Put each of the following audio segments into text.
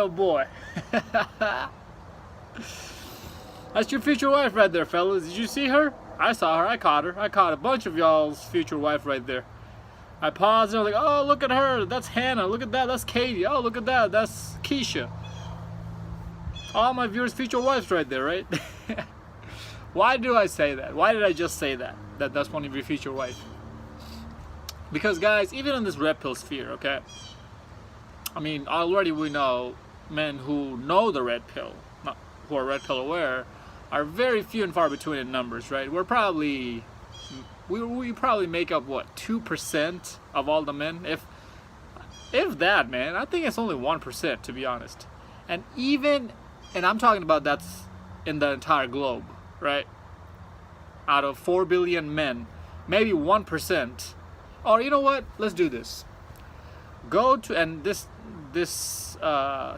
boy, oh boy. That's your future wife right there, fellas. Did you see her? I saw her. I caught her. I caught a bunch of y'all's future wife right there. I paused and I was like, oh, look at her. That's Hannah. Look at that. That's Katie. Oh, look at that. That's Keisha. All my viewers' future wives right there, right? Why do I say that? Why did I just say that? That's one of your future wife? Because, guys, even in this red pill sphere, okay? I mean, already we know men who know the red pill, not who are red pill aware, are very few and far between in numbers, right? We probably make up what, 2% of all the men, if that, man. I think it's only 1%, to be honest. And I'm talking about that's in the entire globe, right? Out of 4 billion men, maybe 1%. Or you know what? Let's do this. Go to, and this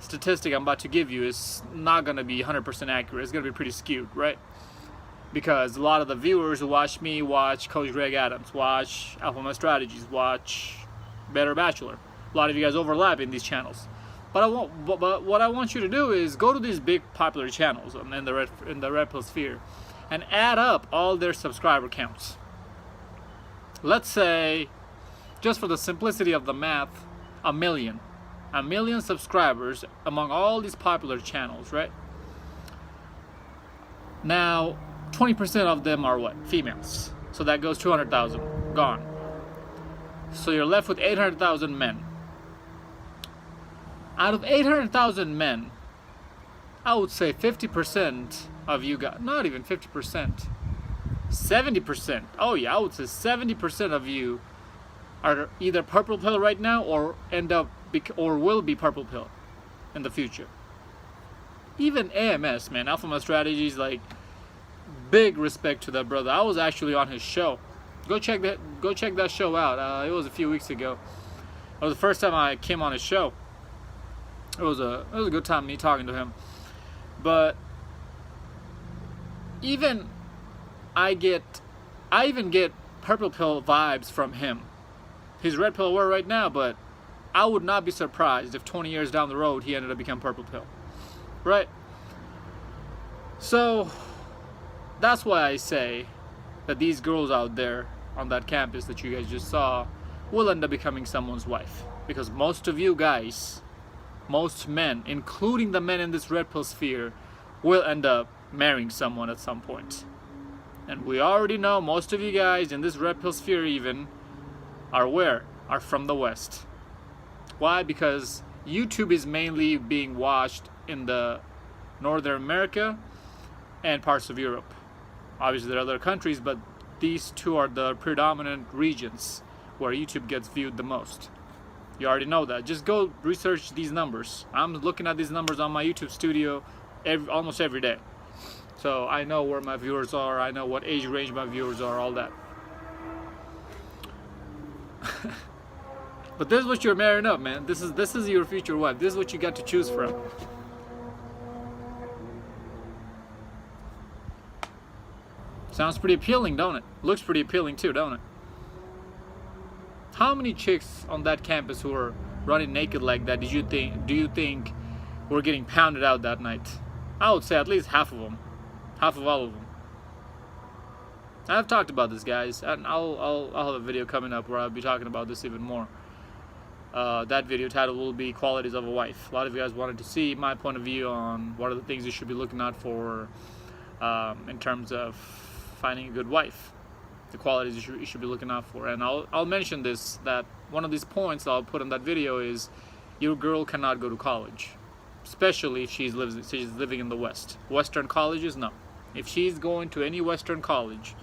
statistic I'm about to give you is not gonna be 100% accurate. It's gonna be pretty skewed, right? Because a lot of the viewers who watch me watch Coach Greg Adams, watch Alpha Male Strategies, watch Better Bachelor. A lot of you guys overlap in these channels. But what I want you to do is go to these big popular channels in the red pill sphere and add up all their subscriber counts. Let's say, just for the simplicity of the math, a million subscribers among all these popular channels, right? Now 20% of them are what? Females. So that goes 200,000 gone. So you're left with 800,000 men. Out of 800,000 men, I would say 50% of you guys, not even 50%, 70%. Oh yeah, I would say 70% of you are either purple pill right now or or will be purple pill in the future. Even AMS, man, Alpha Male Strategies, like, big respect to that brother. I was actually on his show. Go check that show out. It was a few weeks ago. It was the first time I came on his show. It was a good time me talking to him. But I even get purple pill vibes from him. He's red pill aware right now, but I would not be surprised if 20 years down the road he ended up becoming purple pill. Right? So that's why I say that these girls out there on that campus that you guys just saw will end up becoming someone's wife. Because most of you guys, most men, including the men in this red pill sphere, will end up marrying someone at some point. And we already know most of you guys in this red pill sphere even are from the West. Why? Because YouTube is mainly being watched in the Northern America and parts of Europe. Obviously there are other countries, but these two are the predominant regions where YouTube gets viewed the most. You already know that. Just go research these numbers. I'm looking at these numbers on my YouTube studio almost every day. So I know where my viewers are, I know what age range my viewers are, all that. But this is what you're marrying up, man. This is your future wife. This is what you got to choose from. Sounds pretty appealing, don't it? Looks pretty appealing too, don't it? How many chicks on that campus who are running naked like that do you think were getting pounded out that night? I would say at least half of them. Half of all of them. I've talked about this, guys, and I'll have a video coming up where I'll be talking about this even more. That video title will be Qualities of a Wife. A lot of you guys wanted to see my point of view on what are the things you should be looking out for in terms of finding a good wife. The qualities you should be looking out for. And I'll mention this, that one of these points I'll put in that video is your girl cannot go to college. Especially if she's living in the West. Western colleges, no. If she's going to any Western college,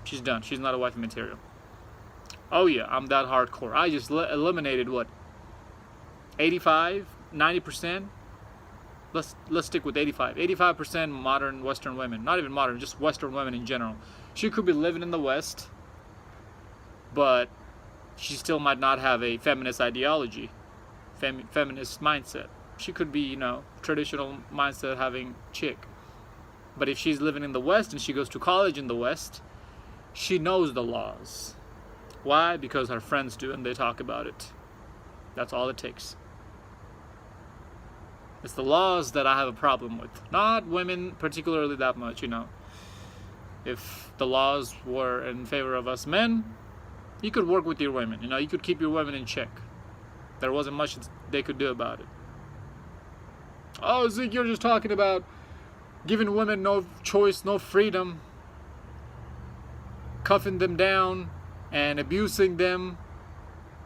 she's done. She's not a wife material. Oh yeah, I'm that hardcore. I just eliminated what? 85, 90%? Let's stick with 85. 85% modern Western women. Not even modern, just Western women in general. She could be living in the West, but she still might not have a feminist ideology, feminist mindset. She could be, you know, traditional mindset having chick. But if she's living in the West and she goes to college in the West, she knows the laws. Why? Because her friends do and they talk about it. That's all it takes. It's the laws that I have a problem with, not women particularly that much, you know. If the laws were in favor of us men, you could work with your women, you know, you could keep your women in check. There wasn't much they could do about it. Oh, Zeke, you're just talking about giving women no choice, no freedom, cuffing them down and abusing them,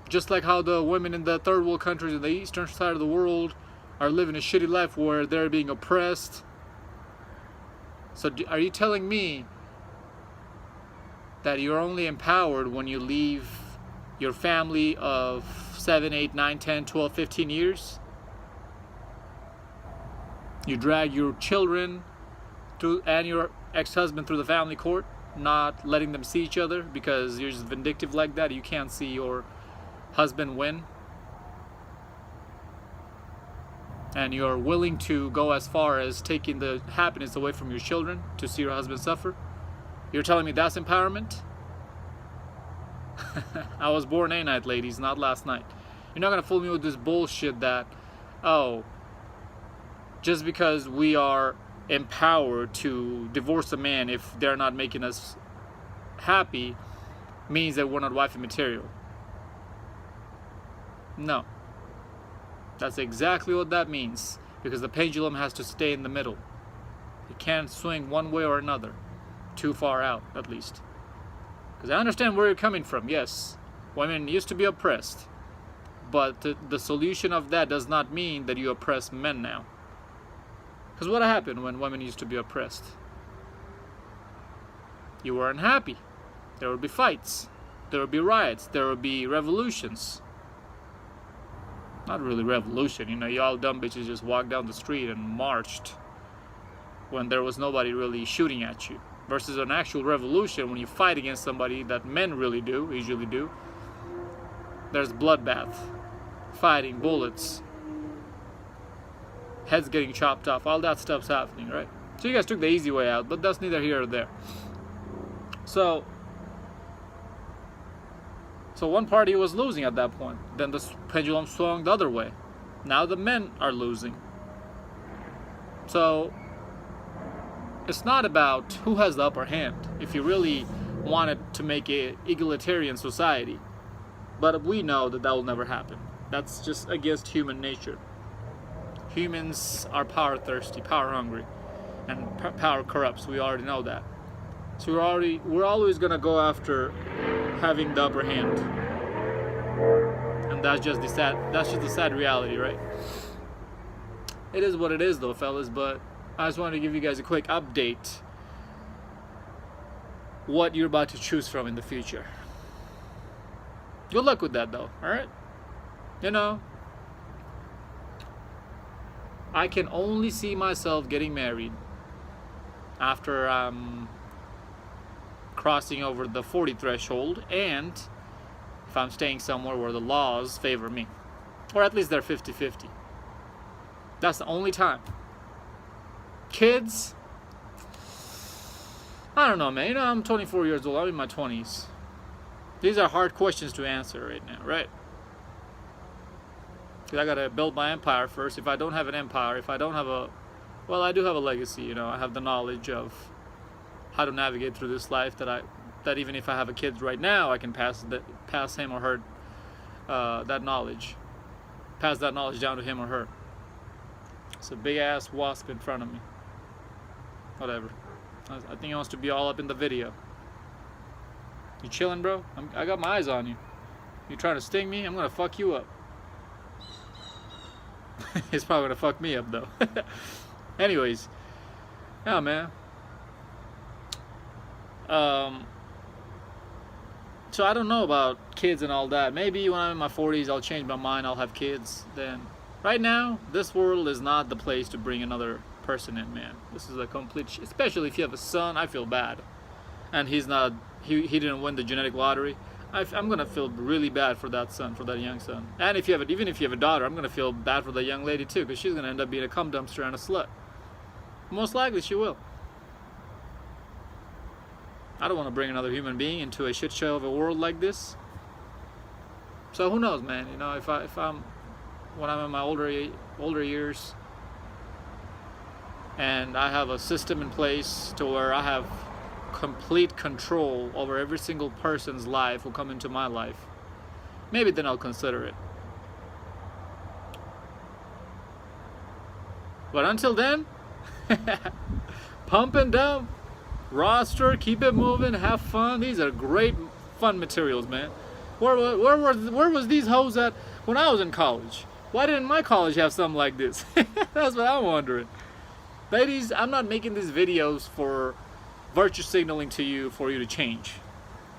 just like how the women in the third world countries in the eastern side of the world are living a shitty life where they're being oppressed. So are you telling me that you're only empowered when you leave your family of 7, 8, 9, 10, 12, 15 years? You drag your children through, and your ex-husband through the family court, not letting them see each other because you're just vindictive like that. You can't see your husband win. And you're willing to go as far as taking the happiness away from your children to see your husband suffer. You're telling me that's empowerment? I was born a night, ladies, not last night. You're not gonna fool me with this bullshit that, oh, just because we are empowered to divorce a man if they're not making us happy means that we're not wifey material. No. That's exactly what that means, because the pendulum has to stay in the middle. It can't swing one way or another, too far out at least. Because I understand where you're coming from. Yes, women used to be oppressed, but the solution of that does not mean that you oppress men now. Because what happened when women used to be oppressed? You were unhappy. There would be fights. There would be riots. There would be revolutions. Not really revolution, you know, y'all dumb bitches just walked down the street and marched when there was nobody really shooting at you. Versus an actual revolution, when you fight against somebody that men really do, usually do, there's bloodbath, fighting, bullets, heads getting chopped off, all that stuff's happening, right? So you guys took the easy way out, but that's neither here or there. So one party was losing at that point. Then the pendulum swung the other way. Now the men are losing. So it's not about who has the upper hand, if you really wanted to make an egalitarian society. But we know that will never happen. That's just against human nature. Humans are power thirsty, power hungry, and power corrupts. We already know that. So we're always gonna go after having the upper hand, and that's just the sad reality, right? It is what it is, though, fellas. But I just wanted to give you guys a quick update what you're about to choose from in the future. Good luck with that, though. All right, you know, I can only see myself getting married after crossing over the 40 threshold, and if I'm staying somewhere where the laws favor me, or at least they're 50-50. That's the only time. Kids, I don't know, man. You know, I'm 24 years old. I'm in my 20s. These are hard questions to answer right now, right? Because I gotta build my empire first. If I don't have an empire, if I don't have well, I do have a legacy. You know, I have the knowledge of how to navigate through this life that even if I have a kid right now, I can pass him or her that knowledge. Pass that knowledge down to him or her. It's a big ass wasp in front of me. Whatever. I think he wants to be all up in the video. You chilling, bro? I got my eyes on you. You trying to sting me? I'm gonna fuck you up. He's probably gonna fuck me up though. Anyways, yeah, man. So I don't know about kids and all that. Maybe when I'm in my 40s, I'll change my mind. I'll have kids then. Right now, this world is not the place to bring another person in, man. This is a complete especially if you have a son. I feel bad, and he didn't win the genetic lottery. I'm gonna feel really bad for that son, for that young son. And even if you have a daughter, I'm gonna feel bad for the young lady too, because she's gonna end up being a cum dumpster and a slut. Most likely she will. I don't want to bring another human being into a shit show of a world like this. So who knows, man? You know, when I'm in my older years, and I have a system in place to where I have complete control over every single person's life who come into my life, maybe then I'll consider it. But until then, pump and dump, roster, keep it moving, have fun. These are great fun materials, man. Where was these hoes at when I was in college? Why didn't my college have something like this? That's what I'm wondering. Ladies, I'm not making these videos for virtue signaling to you for you to change.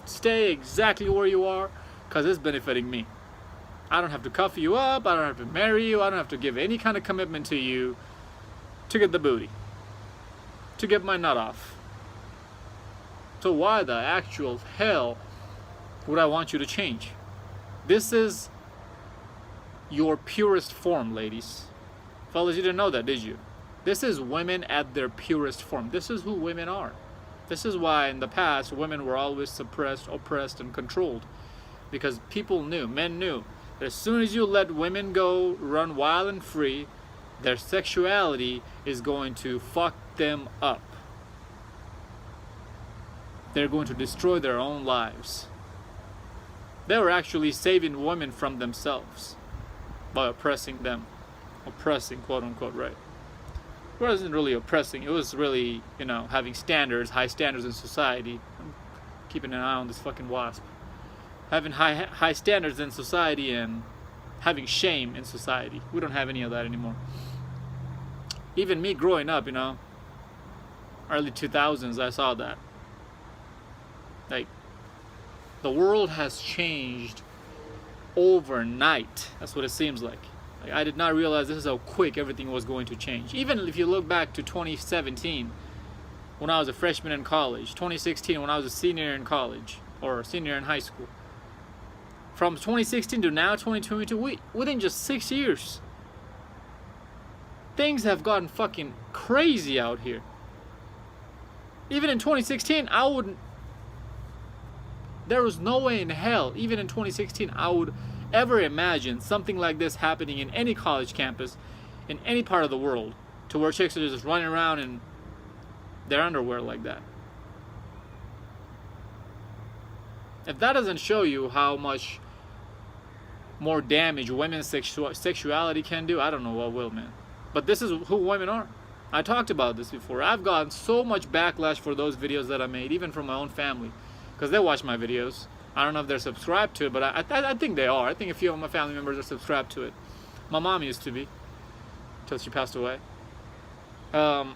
Stay exactly where you are, because it's benefiting me. I don't have to cuff you up, I don't have to marry you, I don't have to give any kind of commitment to you to get the booty, to get my nut off. So why the actual hell would I want you to change? This is your purest form, ladies. Fellas, you didn't know that, did you? This is women at their purest form. This is who women are. This is why in the past women were always suppressed, oppressed, and controlled. Because people knew, men knew, that as soon as you let women go run wild and free, their sexuality is going to fuck them up. They're going to destroy their own lives. They were actually saving women from themselves by oppressing them. Oppressing, quote unquote, right? It wasn't really oppressing, it was really, having standards, high standards in society. I'm keeping an eye on this fucking wasp. Having high standards in society and having shame in society. We don't have any of that anymore. Even me growing up, early 2000s, I saw that. Like, the world has changed overnight. That's what it seems like. I did not realize this is how quick everything was going to change. Even if you look back to 2017, when I was a freshman in college, 2016 when I was a senior in college, or a senior in high school. From 2016 to now, 2022, within just 6 years, things have gotten fucking crazy out here. Even in 2016, there was no way in hell, even in 2016, I would ever imagine something like this happening in any college campus, in any part of the world, to where chicks are just running around in their underwear like that. If that doesn't show you how much more damage women's sexuality can do, I don't know what will, man. But this is who women are. I talked about this before. I've gotten so much backlash for those videos that I made, even from my own family, because they watch my videos. I don't know if they're subscribed to it, but I think they are. I think a few of my family members are subscribed to it. My mom used to be, until she passed away. I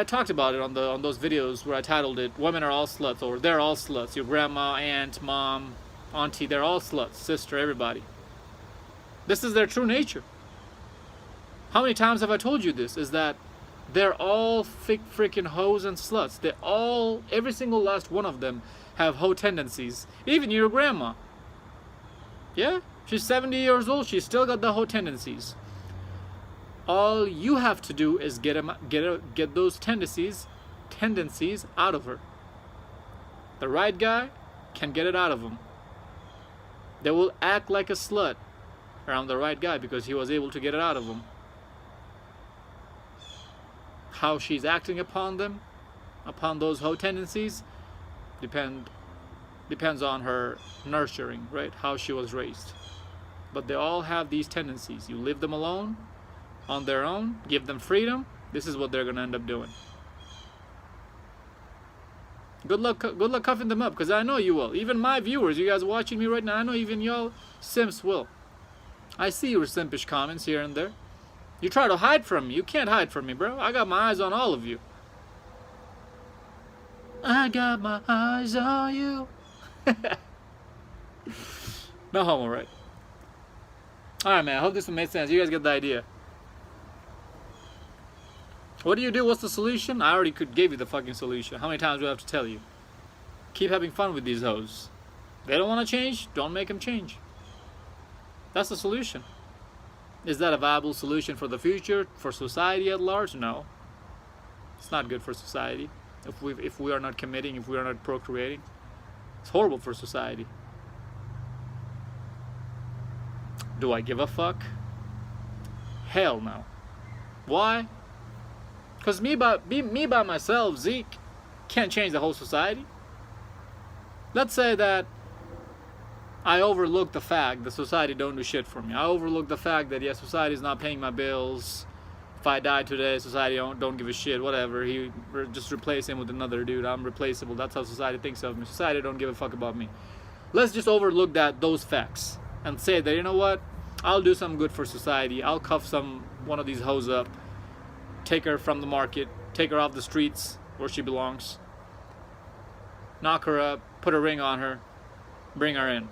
talked about it on those videos where I titled it, "Women are all sluts," or "They're all sluts." Your grandma, aunt, mom, auntie, they're all sluts. Sister, everybody. This is their true nature. How many times have I told you this? Is that they're all freaking hoes and sluts. Every single last one of them have hoe tendencies. Even your grandma. Yeah, she's 70 years old. She's still got the hoe tendencies. All you have to do is get those tendencies out of her. The right guy can get it out of them. They will act like a slut around the right guy because he was able to get it out of them. How she's acting upon them, upon those hoe tendencies, depends on her nurturing, right? How she was raised. But they all have these tendencies. You leave them alone, on their own, give them freedom, this is what they're gonna end up doing. Good luck cuffing them up, because I know you will. Even my viewers, you guys watching me right now, I know even y'all simps will. I see your simpish comments here and there. You try to hide from me. You can't hide from me, bro. I got my eyes on all of you. I got my eyes on you. No homo, right? Alright, man. I hope this one made sense. You guys get the idea. What do you do? What's the solution? I already gave you the fucking solution. How many times do I have to tell you? Keep having fun with these hoes. They don't want to change? Don't make them change. That's the solution. Is that a viable solution for the future, for society at large? No. It's not good for society. If we are not committing, if we are not procreating, it's horrible for society. Do I give a fuck? Hell no. Why? Because me by myself, Zeke, can't change the whole society. Let's say that I overlook the fact that society don't do shit for me. I overlook the fact that, yeah, society is not paying my bills. If I die today, society don't give a shit, whatever. Just replace him with another dude. I'm replaceable. That's how society thinks of me. Society don't give a fuck about me. Let's just overlook those facts and say that, you know what? I'll do some good for society. I'll cuff one of these hoes up, take her from the market, take her off the streets where she belongs, knock her up, put a ring on her, bring her in.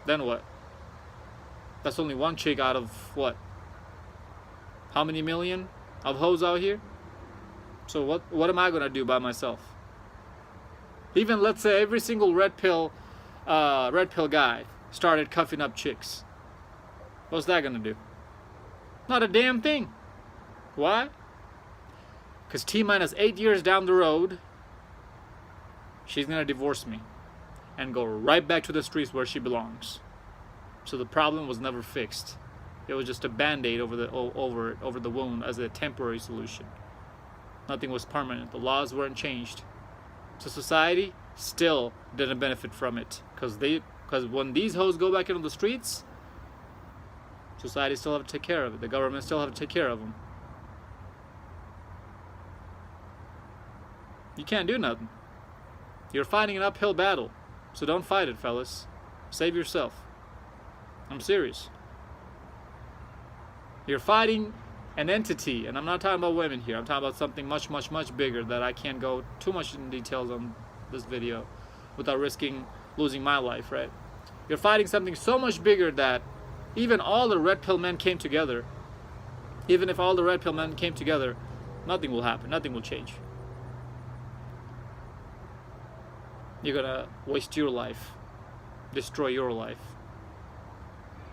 Then what? That's only one chick out of what? How many million of hoes out here? So what am I gonna do by myself? Even let's say every single red pill guy started cuffing up chicks. What's that gonna do? Not a damn thing. Why? Because T-minus 8 years down the road, she's gonna divorce me and go right back to the streets where she belongs. So the problem was never fixed. It was just a band-aid over the wound as a temporary solution. Nothing was permanent. The laws weren't changed. So society still didn't benefit from it. Because when these hoes go back into the streets, society still have to take care of it. The government still have to take care of them. You can't do nothing. You're fighting an uphill battle. So don't fight it, fellas. Save yourself. I'm serious. You're fighting an entity, and I'm not talking about women here. I'm talking about something much, much, much bigger that I can't go too much in details on this video without risking losing my life, right? You're fighting something so much bigger that even all the red pill men came together, even if all the red pill men came together, nothing will happen. Nothing will change. You're gonna waste your life, destroy your life.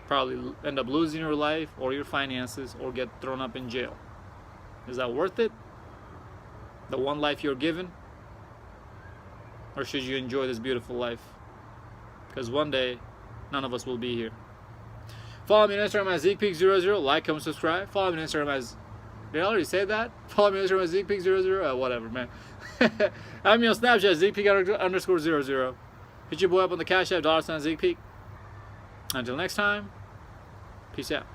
Probably end up losing your life or your finances or get thrown up in jail. Is that worth it? The one life you're given? Or should you enjoy this beautiful life? Because one day, none of us will be here. Follow me on Instagram at zeekpeak00. Like, comment, subscribe. Follow me on Instagram as... Did I already say that? Follow me on Instagram at zeekpeak00. Whatever, man. I'm me on Snapchat, zeekpeak_00. Hit your boy up on the Cash App, $zeekpeak. Until next time, peace out.